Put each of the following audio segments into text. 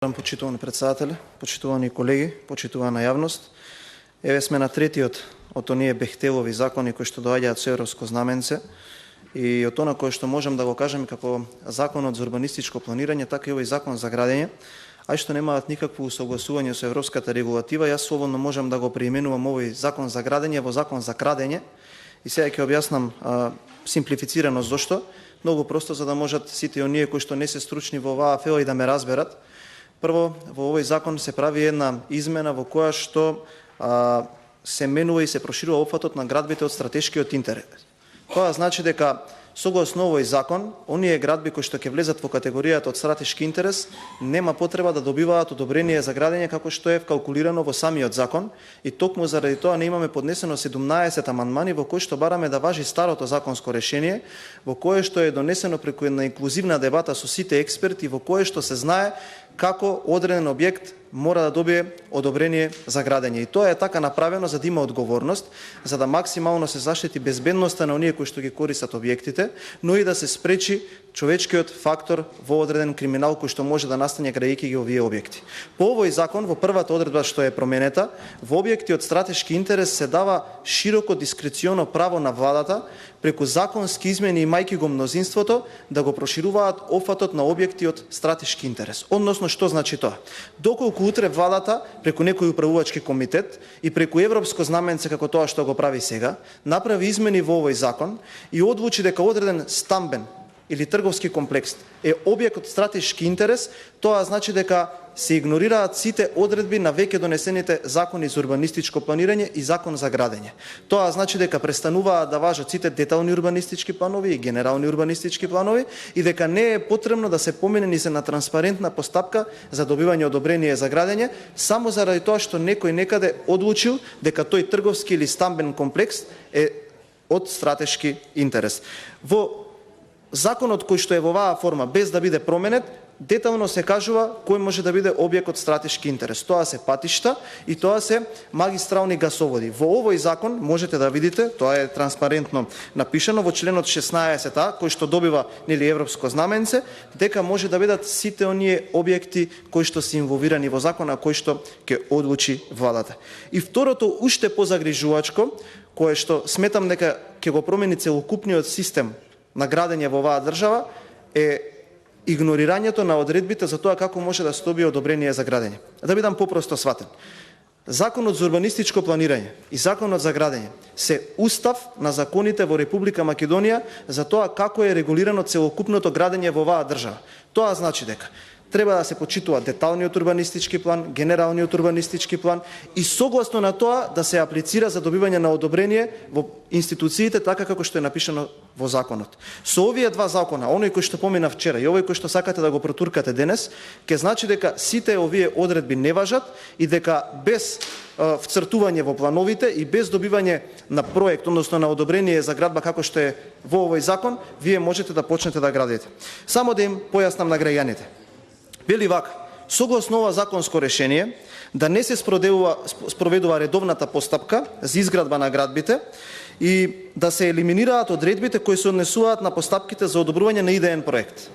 Почитувани председателе, почитувани колеги, почитувана јавност. Еве сме на третиот од оние бехтелови закони кои што доаѓаат со европско знаменце и од она кое што можам да го кажем како законот за урбанистичко планирање, така и овој закон за градење, а што немаат никакво усогласување со европската регулатива, јас слободно можам да го преименувам овој закон за градење во закон за крадење. И сега ќе објаснам симплифицирано зошто, многу просто за да можат сите оние кои што не се стручни во оваа афера и да ме разберат. Прво, во овој закон се прави една измена во која што се менува и се проширува опфатот на градбите од стратешкиот интерес. Тоа значи дека согласно овој закон, оние градби кои што ќе влезат во категоријата од стратешки интерес, нема потреба да добиваат одобрение за градење како што е вкалкулирано во самиот закон, и токму заради тоа не имаме поднесено 17 амандмани во кои што бараме да важи старото законско решение, во кое што е донесено преку една инклузивна дебата со сите експерти, во кое што се знае како одреден објект мора да добие одобрение за градење. И тоа е така направено за да има одговорност, за да максимално се заштити безбедноста на оние кои што ги користат објектите, но и да се спречи човечкиот фактор во одреден криминал кој што може да настане градејќи ги овие објекти. По овој закон, во првата одредба што е променета, во објекти од стратешки интерес се дава широко дискреционо право на владата преку законски измени имајќи го мнозинството да го прошируваат опфатот на објекти од стратешки интерес. Односно, што значи тоа? Доколку утре владата преку некој управувачки комитет и преку европско знаменце како тоа што го прави сега, направи измени во овој закон и одлучи дека одреден стамбен или трговски комплекс е објект од стратешки интерес, тоа значи дека се игнорираат сите одредби на веќе донесените закони за урбанистичко планирање и закон за градење. Тоа значи дека престануваат да важат сите детални урбанистички планови и генерални урбанистички планови и дека не е потребно да се помине ни се на транспарентна постапка за добивање одобрение за градење, само заради тоа што некој некаде одлучил дека тој трговски или стамбен комплекс е од стратешки интерес. Во законот кој што е во оваа форма, без да биде променет, детално се кажува кој може да биде објект од стратешки интерес. Тоа се патишта и тоа се магистрални гасоводи. Во овој закон можете да видите, тоа е транспарентно напишано во членот 16а, кој што добива европско знаменце, дека може да бидат сите оние објекти кои што се инволвирани во закона, кои што ќе одлучи владата. И второто, уште позагрижувачко, кое што сметам дека ќе го промени целокупниот систем на градење во оваа држава, е игнорирањето на одредбите за тоа како може да се добие одобрение за градење. Да бидам попросто сватен. Законот за урбанистичко планирање и законот за градење се устав на законите во Република Македонија за тоа како е регулирано целокупното градење во оваа држава. Тоа значи дека треба да се почитува деталниот урбанистички план, генералниот урбанистички план и согласно на тоа да се аплицира за добивање на одобрение во институциите така како што е напишано во законот. Со овие два закона, оној кој што помина вчера и овој кој што сакате да го протуркате денес, ќе значи дека сите овие одредби не важат и дека без вцртување во плановите и без добивање на проект, односно на одобрение за градба како што е во овој закон, вие можете да почнете да градите. Само да им појаснам на граѓаните. Вели вака, согласно ова законско решение, да не се спроведува редовната постапка за изградба на градбите и да се елиминираат одредбите кои се однесуваат на постапките за одобрување на идеен проект.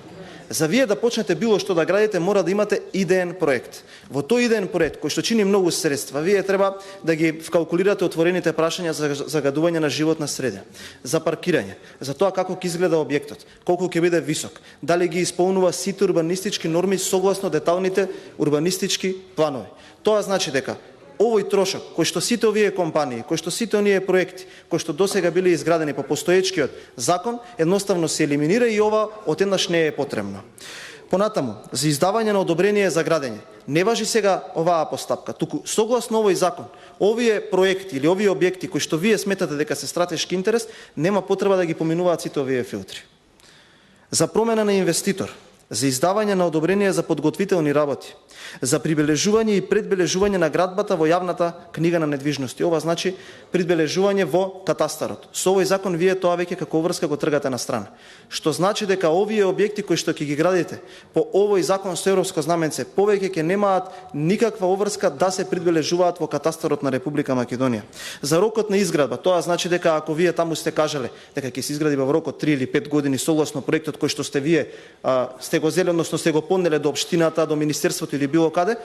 За вие да почнете било што да градите, мора да имате идеен проект. Во тој идеен проект, кој што чини многу средства, вие треба да ги вкалкулирате отворените прашања за загадување на животна средина, за паркирање, за тоа како ќе изгледа објектот, колку ќе биде висок, дали ги исполнува сите урбанистички норми согласно деталните урбанистички планови. Тоа значи дека овој трошок, кој што сите овие компании, кој што сите оние проекти, кои што досега биле изградени по постоечкиот закон, едноставно се елиминира и ова одеднаш не е потребно. Понатаму, за издавање на одобрение за градење, не важи сега оваа постапка, туку согласно овој закон, овие проекти или овие објекти кои што вие сметате дека се стратешки интерес, нема потреба да ги поминуваат сите овие филтри. За промена на инвеститор, за издавање на одобрение за подготвителни работи, за прибележување и предбележување на градбата во јавната книга на недвижности. Ова значи прибележување во катастарот. Со овој закон вие тоа веќе како врска го тргате на страна. Што значи дека овие објекти кои што ќе ги градите по овој закон со европско знаменце повеќе ќе немаат никаква обврска да се прибележуваат во катастарот на Република Македонија. За рокот на изградба, тоа значи дека ако вие таму сте кажале дека ќе се изгради во рок од 3 или 5 години согласно проектот кој што сте вие сте сте го зели, односно сте го поднеле до општината, до министерството или било каде,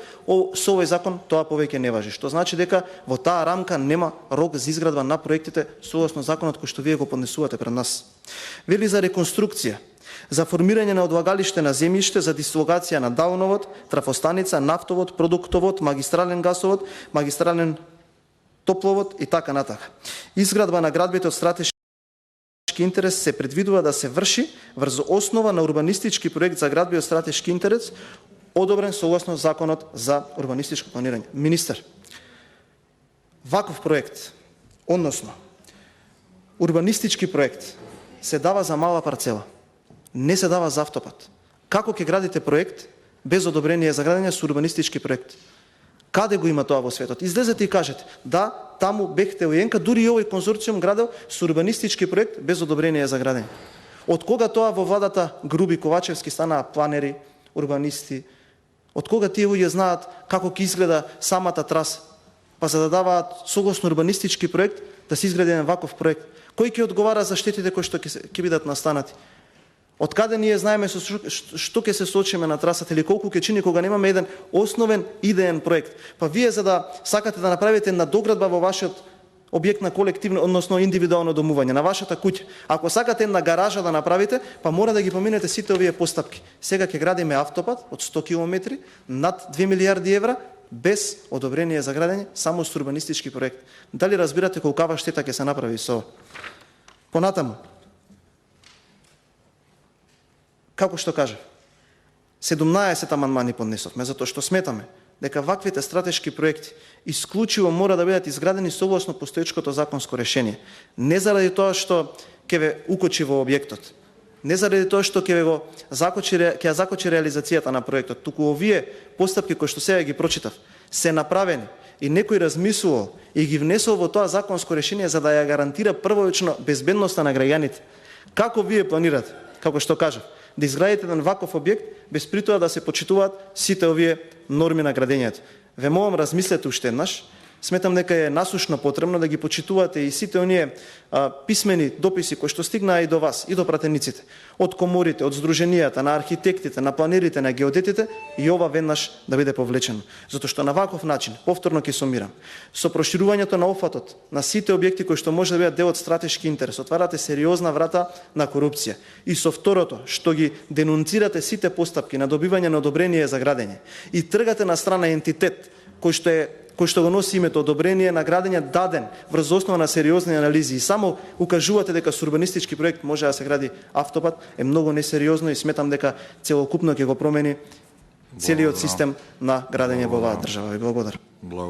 со овој закон тоа повеќе не важи. Што значи дека во таа рамка нема рок за изградба на проектите согласно законот кој што вие го поднесувате пред нас. Вели за реконструкција, за формирање на одлагалиште на земјиште за дислогација на далновод, трафостаница, нафтовод, продуктовод, магистрален гасовод, магистрален топловод и така натака. Изградба на градбите од стратешки интерес се предвидува да се врши врз основа на урбанистички проект за градби од стратешки интерес, одобрен согласно законот за урбанистичко планирање. Министер, ваков проект, односно урбанистички проект, се дава за мала парцела, не се дава за автопат. Како ќе градите проект без одобрение за градење со урбанистички проект? Каде го има тоа во светот? Излезете и кажете, да, таму бехте уенка, дури и овој конзорциум градел со урбанистички проект без одобрение за градење. Од кога тоа во владата Груби Ковачевски станаа планери, урбанисти? Од кога тие луѓе знаат како ќе изгледа самата траса? Па за да даваат согласно урбанистички проект да се изгради еден ваков проект. Кој ќе одговара за штетите кои што ќе бидат настанати? Од каде ние знаеме со што ќе се соочиме на трасата или колку ќе чини кога немаме еден основен идеен проект? Па вие за да сакате да направите една доградба во вашиот објект на колективно, односно индивидуално домување, на вашата куќа. Ако сакате една гаража да направите, па мора да ги поминете сите овие постапки. Сега ќе градиме автопат од 100 км над 2 милиарди евра без одобрение за градење, само со урбанистички проект. Дали разбирате колкава штета ќе се направи со ова? Понатаму, како што кажа, 17 амандмани поднесовме, затоа што сметаме дека ваквите стратешки проекти исклучиво мора да бидат изградени согласно постоечкото законско решение. Не заради тоа што ќе ве укочи во објектот, не заради тоа што ќе ја закочи реализацијата на проектот, туку овие постапки кои што сега ги прочитав се направени и некој размислувал и ги внесол во тоа законско решение за да ја гарантира првоочно безбедноста на граѓаните. Како вие планирате, како што кажав, да изградите еден ваков објект без при тоа да се почитуваат сите овие норми на градењето? Ве молам, размислете уште еднаш. Сметам дека е насушно потребно да ги почитувате и сите оние писмени дописи кои што стигнаа и до вас, и до пратениците, од коморите, од здруженијата, на архитектите, на планерите, на геодетите, и ова веднаш да биде повлечено. Затоа што на ваков начин, повторно ќе сумирам, со проширувањето на офатот на сите објекти кои што може да бидат дел од стратешки интерес, отварате сериозна врата на корупција. И со второто, што ги денунцирате сите постапки на добивање на одобрение за градење и тргате на страна ентитет кој што го носи името одобрение на градење даден врз основа на сериозни анализи и само укажувате дека со урбанистички проект може да се гради автопат, е многу несериозно и сметам дека целокупно ќе го промени целиот систем на градење во оваа држава. Ви благодарам.